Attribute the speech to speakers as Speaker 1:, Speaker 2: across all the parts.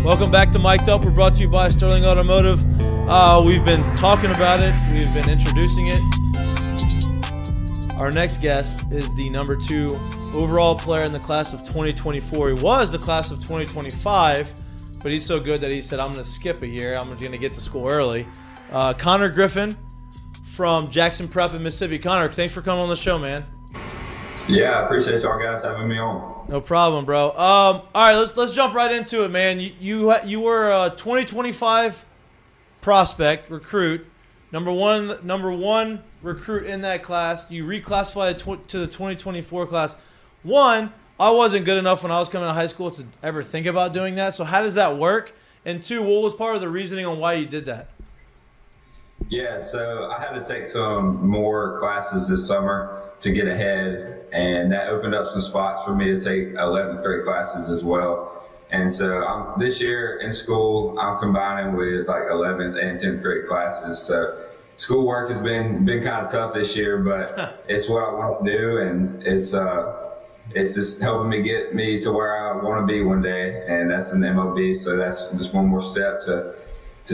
Speaker 1: Welcome back to Mik'd Up. We're brought to you by Sterling Automotive. We've been talking about it. We've been introducing it. Our next guest is the number 2 overall player in the class of 2024. He was the class of 2025, but he's so good that he said, I'm going to skip a year. I'm going to get to school early. Konnor Griffin from Jackson Prep in Mississippi. Konnor, thanks for coming on the show, man.
Speaker 2: Yeah, I appreciate y'all guys having me on.
Speaker 1: No problem, bro. All right, let's jump right into it, man. You were a 2025 prospect recruit, number one recruit in that class. You reclassified to the 2024 class. One, I wasn't good enough when I was coming to high school to ever think about doing that. So how does that work? And two, what was part of the reasoning on why you did that?
Speaker 2: Yeah, so I had to take some more classes this summer to get ahead, and that opened up some spots for me to take 11th grade classes as well. And so this year in school, I'm combining with like 11th and 10th grade classes. So schoolwork has been kind of tough this year, but it's what I want to do, and it's just helping me get me to where I want to be one day, and that's in the MLB. So that's just one more step to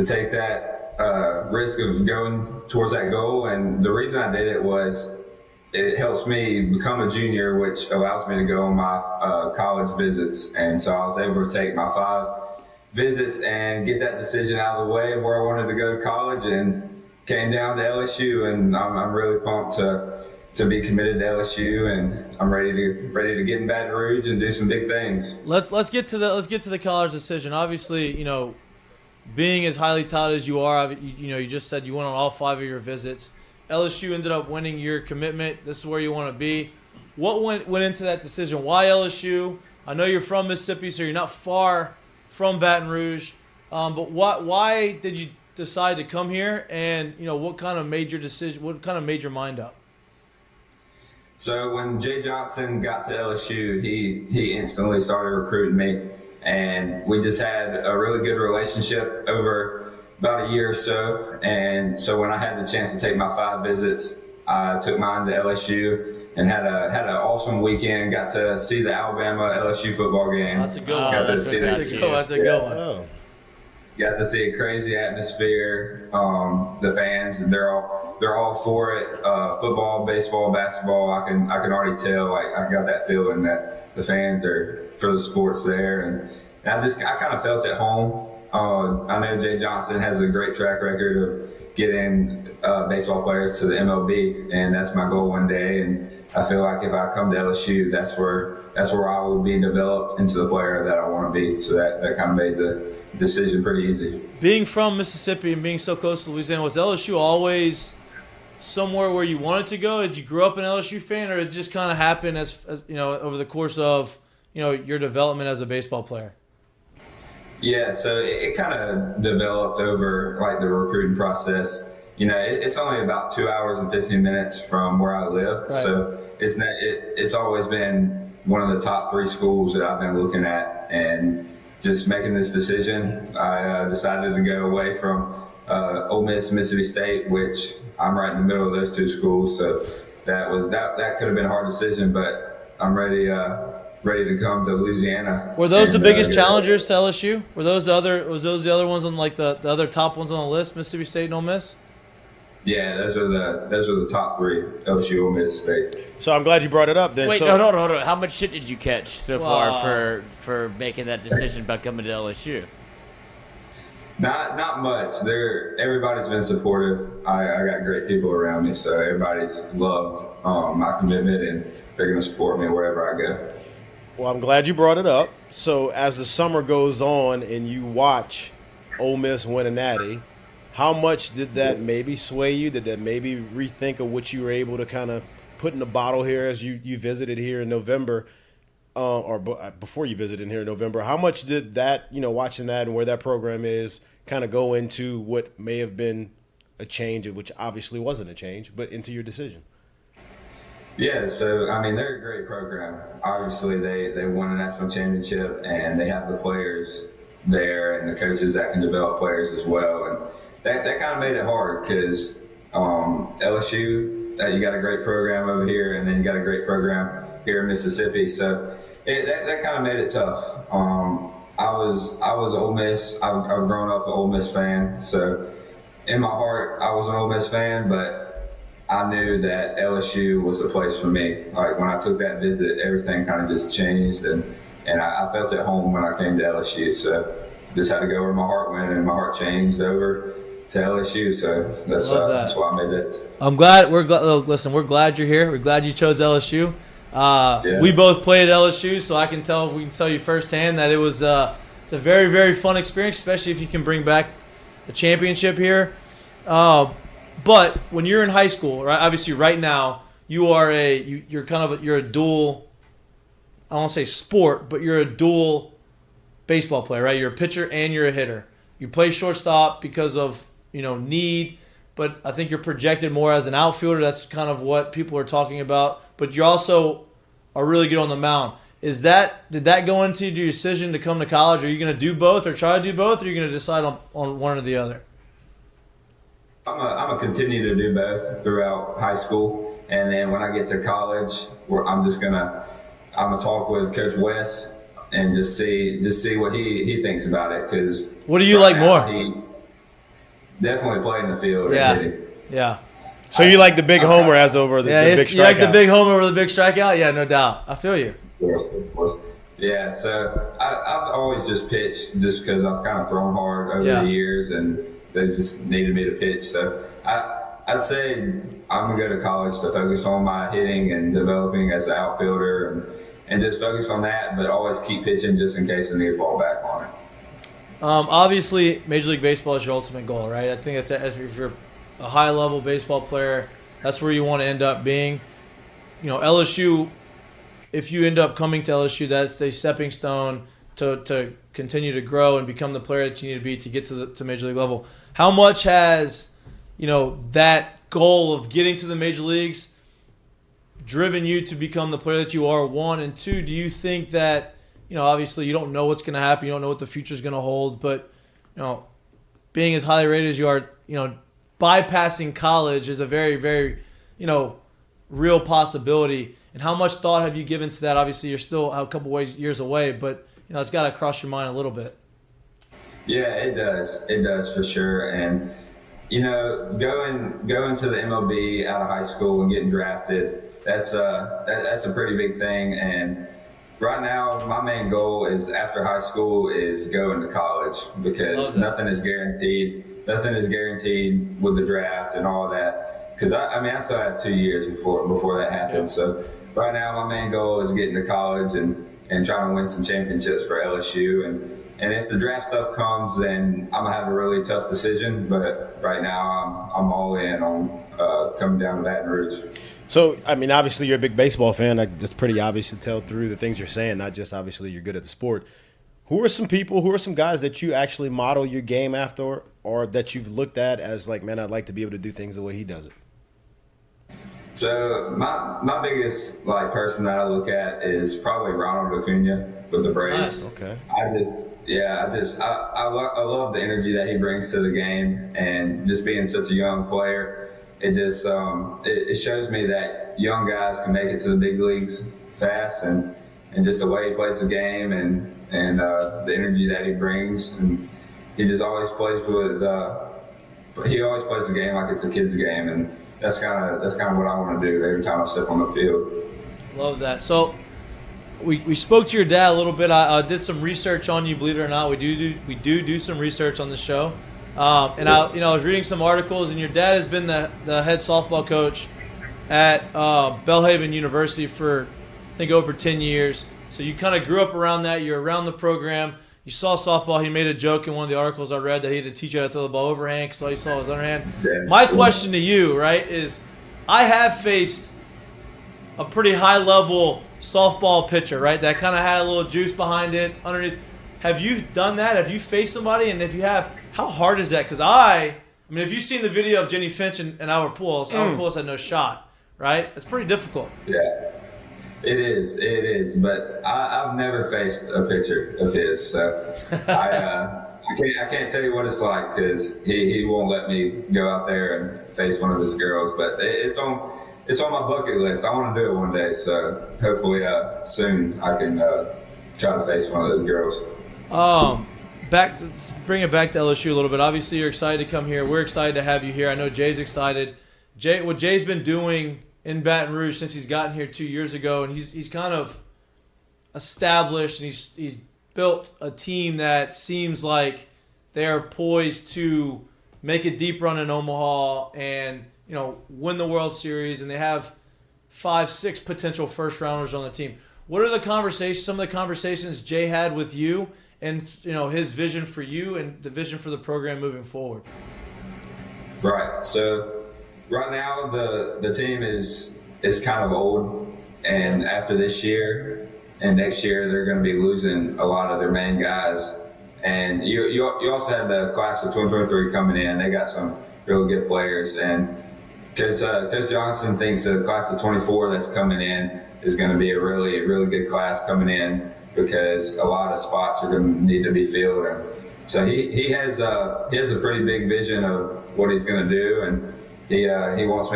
Speaker 2: take that risk of going towards that goal. And the reason I did it was it helps me become a junior, which allows me to go on my college visits. And so I was able to take my 5 visits and get that decision out of the way where I wanted to go to college, and came down to LSU. And I'm really pumped to be committed to LSU, and I'm ready to get in Baton Rouge and do some big things.
Speaker 1: Let's get to the college decision. Obviously, being as highly touted as you are, you just said you went on all 5 of your visits. LSU ended up winning your commitment. This is where you want to be. What went into that decision? Why LSU? I know you're from Mississippi, so you're not far from Baton Rouge. But why did you decide to come here? And what kind of made your decision? What kind of made your mind up?
Speaker 2: So when Jay Johnson got to LSU, he instantly started recruiting me, and we just had a really good relationship over about a year or so. And so when I had the chance to take my 5 visits, I took mine to LSU and had an awesome weekend. Got to see the Alabama LSU football game.
Speaker 1: That's a good one.
Speaker 2: That's
Speaker 1: a good one.
Speaker 2: Oh. Got to see a crazy atmosphere. The fans, they're all for it. Football, baseball, basketball. I can already tell. I got that feeling that the fans are for the sports there, and I kind of felt at home. I know Jay Johnson has a great track record of getting baseball players to the MLB, and that's my goal one day. And I feel like if I come to LSU, that's where I will be developed into the player that I want to be. So that kind of made the decision pretty easy. Being
Speaker 1: from Mississippi and being so close to Louisiana, was LSU always somewhere where you wanted to go? Did you grow up an LSU fan, or did it just kind of happen as over the course of your development as a baseball player?
Speaker 2: Yeah, so it kind of developed over like the recruiting process. It's only about 2 hours and 15 minutes from where I live. Right. So it's always been one of the top 3 schools that I've been looking at, and just making this decision, I decided to go away from Ole Miss, Mississippi State, which I'm right in the middle of those 2 schools. So that could have been a hard decision, but I'm ready to come to Louisiana.
Speaker 1: Were those the biggest challengers to LSU? Were those the other ones on like the other top ones on the list, Mississippi State and Ole Miss?
Speaker 2: Yeah, those are the top 3, LSU, Ole Miss, State.
Speaker 3: So I'm glad you brought it up then.
Speaker 4: Wait, hold on. How much shit did you catch so far for making that decision about coming to LSU?
Speaker 2: Not much. Everybody's been supportive. I got great people around me, so everybody's loved my commitment, and they're going to support me wherever I go.
Speaker 3: Well, I'm glad you brought it up. So as the summer goes on and you watch Ole Miss win a natty, how much did that maybe sway you? Did that maybe rethink of what you were able to kind of put in the bottle here as you visited here in November, before you visited here in November? How much did that, watching that and where that program is, kind of go into what may have been a change, which obviously wasn't a change, but into your decision?
Speaker 2: Yeah, so they're a great program. Obviously, they won a national championship, and they have the players there and the coaches that can develop players as well. And that kind of made it hard because LSU, you got a great program over here, and then you got a great program here in Mississippi. So that kind of made it tough. I was Ole Miss. I've grown up an Ole Miss fan, so in my heart, I was an Ole Miss fan, but I knew that LSU was the place for me. Like when I took that visit, everything kind of just changed, and I felt at home when I came to LSU. So just had to go where my heart went, and my heart changed over to LSU. So that's why I made that.
Speaker 1: I'm glad. Listen, we're glad you're here. We're glad you chose LSU.
Speaker 2: Yeah.
Speaker 1: We both played at LSU, so we can tell you firsthand that it's a very, very fun experience, especially if you can bring back a championship here. But when you're in high school, right? Obviously, right now you're a dual. I won't say sport, but you're a dual baseball player, right? You're a pitcher and you're a hitter. You play shortstop because of need, but I think you're projected more as an outfielder. That's kind of what people are talking about. But you also are really good on the mound. Did that go into your decision to come to college? Are you going to do both, or try to do both, or are you going to decide on one or the other?
Speaker 2: I'm gonna continue to do both throughout high school, and then when I get to college, I'm gonna talk with Coach West and just see what he thinks about it. Because
Speaker 1: what do you like more?
Speaker 2: He definitely play in the field.
Speaker 1: Yeah.
Speaker 3: So you like the big homer as over the big strikeout?
Speaker 1: You like the big homer over the big strikeout? Yeah, no doubt. I feel you.
Speaker 2: Of course. Yeah, so I've always just pitched just because I've kind of thrown hard over the years, and they just needed me to pitch. So I'd say I'm going to go to college to focus on my hitting and developing as an outfielder and just focus on that, but always keep pitching just in case I need to fall back on it.
Speaker 1: Obviously, Major League Baseball is your ultimate goal, right? I think if you're a high-level baseball player, that's where you want to end up being. LSU, if you end up coming to LSU, that's a stepping stone to continue to grow and become the player that you need to be to get to Major League level. How much has, that goal of getting to the Major Leagues driven you to become the player that you are, one? And two, do you think that, obviously you don't know what's going to happen, you don't know what the future is going to hold, but, being as highly rated as you are, bypassing college is a very, very, real possibility. And how much thought have you given to that? Obviously, you're still a couple years away, but it's got to cross your mind a little bit.
Speaker 2: Yeah, it does. It does for sure. And going to the MLB out of high school and getting drafted, that's a pretty big thing. And right now, my main goal is after high school is going to college, because nothing is guaranteed. Nothing is guaranteed with the draft and all that. Because I still have 2 years before that happens. So right now, my main goal is getting to college and trying to win some championships for LSU. And if the draft stuff comes, then I'm gonna have a really tough decision. But right now, I'm all in on coming down to Baton Rouge.
Speaker 3: So, obviously you're a big baseball fan. It's pretty obvious to tell through the things you're saying, not just obviously you're good at the sport. Who are some guys that you actually model your game after, or that you've looked at as like, man, I'd like to be able to do things the way he does it?
Speaker 2: So my biggest person that I look at is probably Ronald Acuna with the Braves.
Speaker 3: Okay.
Speaker 2: I love the energy that he brings to the game, and just being such a young player, it just it shows me that young guys can make it to the big leagues fast, and just the way he plays the game and the energy that he brings, and he just always plays he always plays the game like it's a kid's game, and that's kind of what I want to do every time I step on the field.
Speaker 1: Love that. So we spoke to your dad a little bit. I did some research on you, believe it or not. We do some research on the show. And I was reading some articles, and your dad has been the head softball coach at Belhaven University for I think over 10 years. So you kind of grew up around that. You're around the program. You saw softball. He made a joke in one of the articles I read that he had to teach you how to throw the ball overhand because all you saw was underhand. My question to you, right, is I have faced a pretty high-level softball pitcher, right, that kind of had a little juice behind it underneath. Have you done that? Have you faced somebody? And if you have, how hard is that? Because if you've seen the video of Jenny Finch and Albert Pujols, Albert Pujols had no shot, right? It's pretty difficult.
Speaker 2: Yeah. It is, but I've never faced a pitcher of his, so I can't tell you what it's like, because he won't let me go out there and face one of his girls. But it's on my bucket list. I want to do it one day, so hopefully soon I can try to face one of those girls.
Speaker 1: Bring it back to LSU a little bit. Obviously, you're excited to come here. We're excited to have you here. I know Jay's excited. What Jay's been doing in Baton Rouge since he's gotten here 2 years ago, and he's kind of established, and he's built a team that seems like they are poised to make a deep run in Omaha and win the World Series, and they have 5-6 potential first rounders on the team. What are some of the conversations Jay had with you, and his vision for you and the vision for the program moving forward?
Speaker 2: Right. So right now the team is kind of old, and after this year and next year they're going to be losing a lot of their main guys. And you also have the class of 2023 coming in. They got some really good players, and Coach Johnson thinks the class of 24 that's coming in is going to be a really good class coming in, because a lot of spots are going to need to be filled. And so he has a pretty big vision of what he's going to do, and he wants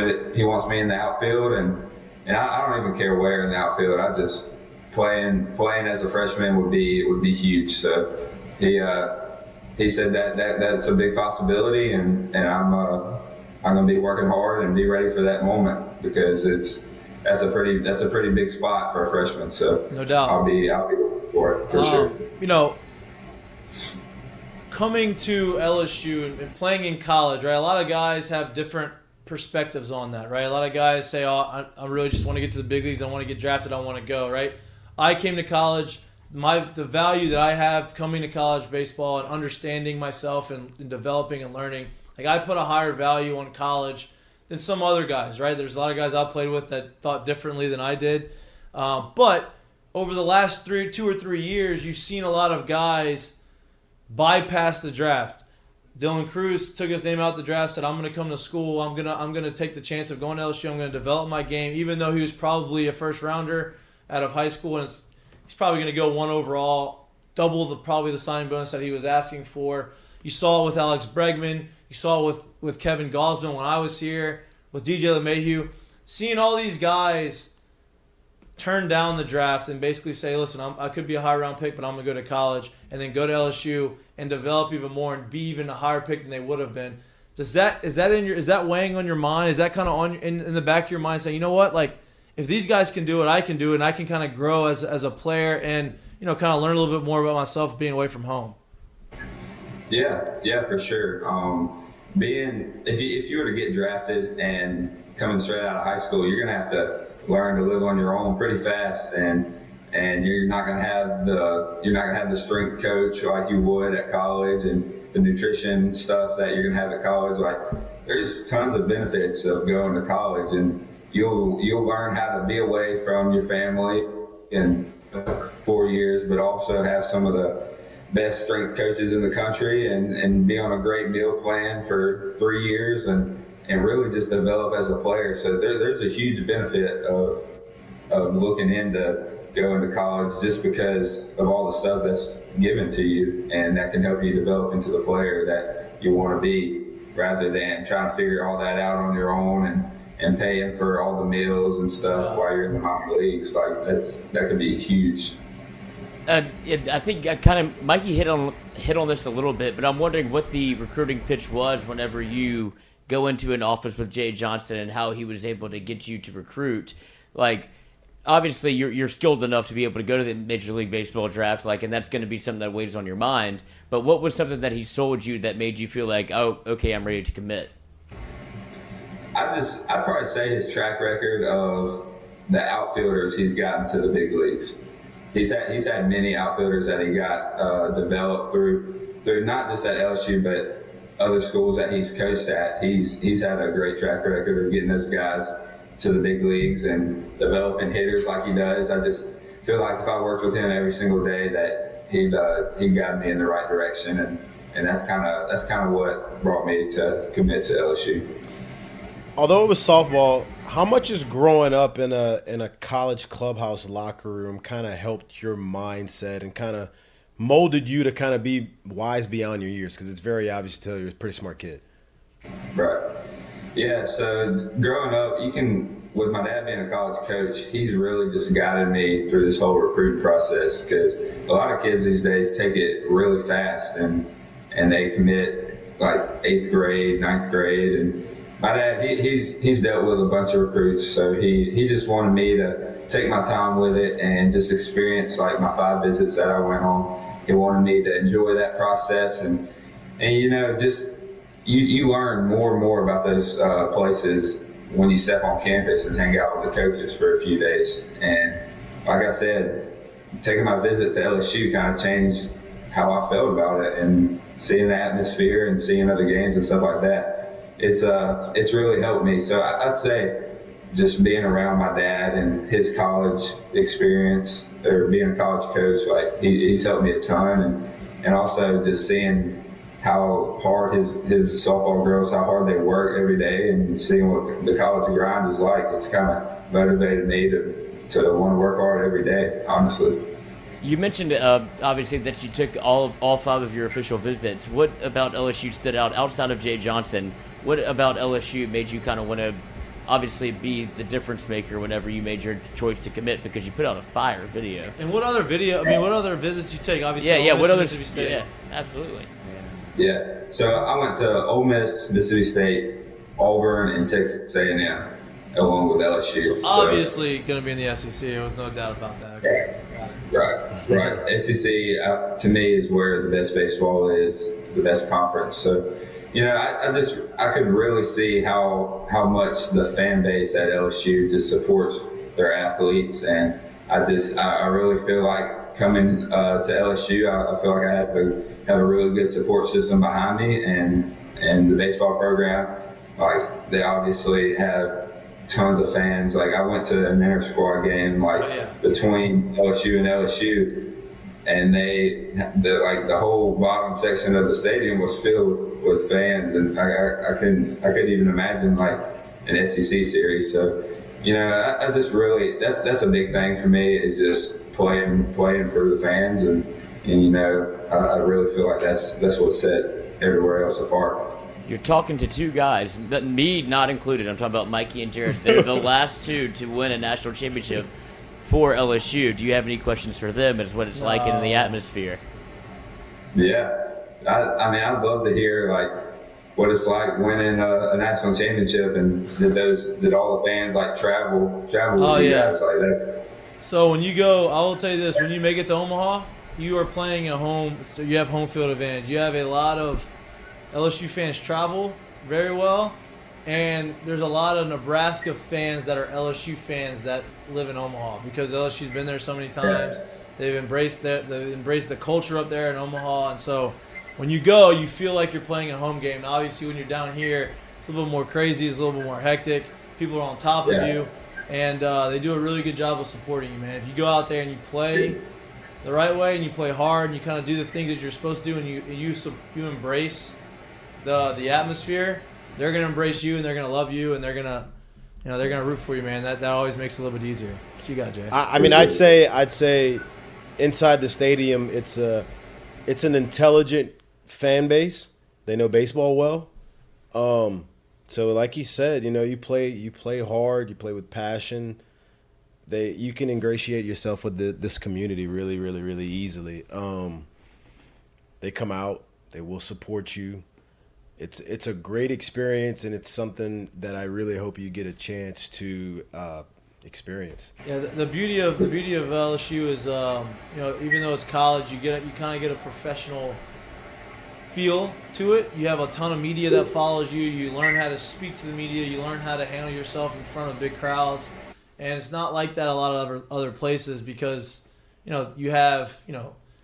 Speaker 2: me in the outfield, and I don't even care where in the outfield. I just playing as a freshman would be huge. So he said that's a big possibility, and I'm going to be working hard and be ready for that moment, because that's a pretty big spot for a freshman. So
Speaker 1: no doubt,
Speaker 2: I'll be looking for it for sure.
Speaker 1: Coming to LSU and playing in college, right? A lot of guys have different perspectives on that, right? A lot of guys say, "Oh, I really just want to get to the big leagues. I want to get drafted. I want to go." Right? I came to college. The value that I have coming to college baseball and understanding myself and developing and learning, like, I put a higher value on college than some other guys, right? There's a lot of guys I played with that thought differently than I did. But over the last 2 or 3 years, you've seen a lot of guys bypass the draft. Dylan Cruz took his name out the draft, said, "I'm going to come to school. I'm gonna take the chance of going to LSU. I'm going to develop my game," even though he was probably a first rounder out of high school, and he's probably going to go 1 overall, double probably the signing bonus that he was asking for. You saw it with Alex Bregman. You saw it with Kevin Gosman when I was here, with DJ LeMahieu. Seeing all these guys turn down the draft and basically say, "Listen, I could be a high round pick, but I'm going to go to college," and then go to LSU and develop even more and be even a higher pick than they would have been. Is that weighing on your mind? Is that kind of in the back of your mind, saying, "You know what, like, if these guys can do it, I can do it, and I can kind of grow as a player and kind of learn a little bit more about myself being away from home"?
Speaker 2: Yeah, for sure. If you were to get drafted and coming straight out of high school, you're gonna have to learn to live on your own pretty fast, and you're not gonna have the strength coach like you would at college, and the nutrition stuff that you're gonna have at college. Like, there's tons of benefits of going to college, and you'll learn how to be away from your family in 4 years, but also have some of the best strength coaches in the country, and be on a great meal plan for 3 years, and really just develop as a player. So there's a huge benefit of looking into going to college, just because of all the stuff that's given to you, and that can help you develop into the player that you want to be, rather than trying to figure all that out on your own and paying for all the meals and stuff while you're in the minor leagues. Like, that could be huge.
Speaker 4: I think Mikey hit on this a little bit, but I'm wondering what the recruiting pitch was whenever you go into an office with Jay Johnson, and how he was able to get you to recruit. Like, obviously you're skilled enough to be able to go to the Major League Baseball draft, like, and that's going to be something that weighs on your mind. But what was something that he sold you that made you feel like, "Oh, okay, I'm ready to commit"?
Speaker 2: I'd probably say his track record of the outfielders he's gotten to the big leagues. He's had many outfielders that he got developed through not just at LSU, but other schools that he's coached at. He's had a great track record of getting those guys to the big leagues and developing hitters like he does. I just feel like if I worked with him every single day, that he'd guide me in the right direction, and that's kind of what brought me to commit to LSU.
Speaker 3: Although it was softball, how much is growing up in a college clubhouse locker room kind of helped your mindset and kind of molded you to kind of be wise beyond your years? Because it's very obvious to tell you're a pretty smart kid.
Speaker 2: Right. Yeah, so growing up, with my dad being a college coach, he's really just guided me through this whole recruiting process because a lot of kids these days take it really fast and they commit like 8th grade, 9th grade. And my dad, he's dealt with a bunch of recruits, so he just wanted me to take my time with it and just experience like my 5 visits that I went on. He wanted me to enjoy that process and just you learn more and more about those places when you step on campus and hang out with the coaches for a few days. And like I said, taking my visit to LSU kind of changed how I felt about it, and seeing the atmosphere and seeing other games and stuff like that. It's really helped me. So I'd say just being around my dad and his college experience, or being a college coach, like he's helped me a ton, and also just seeing how hard his softball girls, how hard they work every day, and seeing what the college grind is like, it's kind of motivated me to want to work hard every day, honestly.
Speaker 4: You mentioned obviously that you took all 5 of your official visits. What about LSU stood out outside of Jay Johnson? What about LSU made you kind of want to obviously be the difference maker whenever you made your choice to commit, because you put out a fire video?
Speaker 1: And what other what other visits you take? Obviously,
Speaker 4: Yeah,
Speaker 1: Ole Miss,
Speaker 4: what other?
Speaker 1: Mississippi State.
Speaker 4: Yeah, absolutely.
Speaker 2: Yeah, so I went to Ole Miss, Mississippi State, Auburn, and Texas A&M, along with LSU.
Speaker 1: Obviously, going to be in the SEC. There was no doubt about that. Okay.
Speaker 2: Right. SEC to me is where the best baseball is, the best conference. So, I could really see how much the fan base at LSU just supports their athletes, and I really feel like coming to LSU, I feel like I have a really good support system behind me, and the baseball program, like they obviously have tons of fans. Like I went to an inter-squad game between LSU and LSU, and the whole bottom section of the stadium was filled with fans, and I couldn't even imagine like an SEC series. So I just really that's a big thing for me, is just playing for the fans, and I really feel like that's what set everywhere else apart.
Speaker 4: You're talking to 2 guys, me not included. I'm talking about Mikie and Jared. They're the last 2 to win a national championship for LSU. Do you have any questions for them as what it's like in the atmosphere?
Speaker 2: Yeah, I'd love to hear like what it's like winning a national championship, and did all the fans like travel with you guys like that?
Speaker 1: So when you go, I will tell you this: when you make it to Omaha, you are playing at home. So you have home field advantage. You have a lot of LSU fans travel very well, and there's a lot of Nebraska fans that are LSU fans that live in Omaha because LSU's been there so many times. Yeah. They've embraced the culture up there in Omaha, and so when you go, you feel like you're playing a home game. Now, obviously, when you're down here, it's a little bit more crazy. It's a little bit more hectic. People are on top of you, and they do a really good job of supporting you, man. If you go out there and you play the right way and you play hard and you kind of do the things that you're supposed to do, and you embrace the atmosphere, they're gonna embrace you and they're gonna love you and they're gonna root for you, man. That always makes it a little bit easier. What you got, Jay?
Speaker 3: I'd say inside the stadium, it's an intelligent fan base. They know baseball well. So like he said, you play hard, you play with passion. You can ingratiate yourself with this community really, really, really easily. They come out, they will support you. It's a great experience, and it's something that I really hope you get a chance to experience.
Speaker 1: Yeah, the beauty of LSU is even though it's college, you kind of get a professional feel to it. You have a ton of media that follows you. You learn how to speak to the media. You learn how to handle yourself in front of big crowds, and it's not like that a lot of other places because you have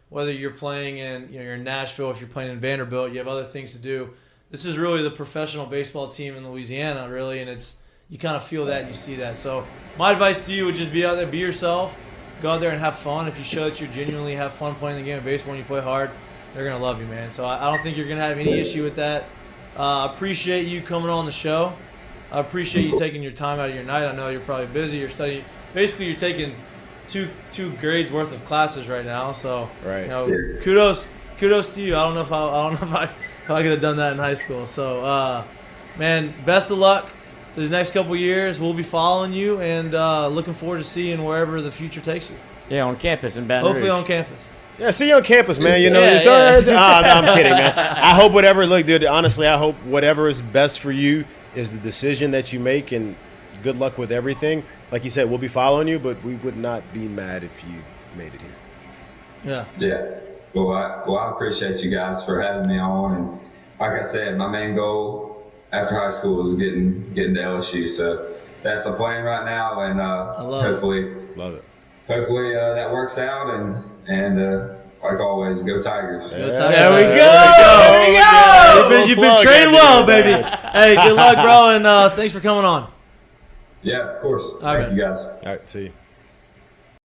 Speaker 1: whether you're playing in you're in Nashville, if you're playing in Vanderbilt, you have other things to do. This is really the professional baseball team in Louisiana, really, and you kind of feel that and you see that. So my advice to you would just be out there, be yourself, go out there and have fun. If you show that you genuinely have fun playing the game of baseball and you play hard, they're going to love you, man. So I don't think you're going to have any issue with that. I appreciate you coming on the show. I appreciate you taking your time out of your night. I know you're probably busy. You're studying. Basically, you're taking two grades worth of classes right now. So
Speaker 3: right.
Speaker 1: Kudos to you. I don't know if I could have done that in high school. So man, best of luck these next couple years. We'll be following you and looking forward to seeing wherever the future takes you.
Speaker 4: Yeah, on campus in Baton
Speaker 1: Hopefully
Speaker 4: Rouge.
Speaker 1: on campus.
Speaker 3: Yeah, see you on campus, man. You know,
Speaker 4: Yeah,
Speaker 3: no, I'm kidding, man. I hope whatever. Look, dude. Honestly, I hope whatever is best for you is the decision that you make, and good luck with everything. Like you said, we'll be following you, but we would not be mad if you made it here.
Speaker 1: Yeah.
Speaker 2: Yeah. Well, I appreciate you guys for having me on. And like I said, my main goal after high school was getting to LSU. So that's the plan right now, and hopefully that works out. And like always, go Tigers.
Speaker 1: Go Tigers.
Speaker 4: There we go.
Speaker 1: You've been trained well, baby. Hey, good luck, bro, and thanks for coming on.
Speaker 2: Yeah, of course.
Speaker 1: right.
Speaker 2: Thank you guys.
Speaker 3: All right, see you.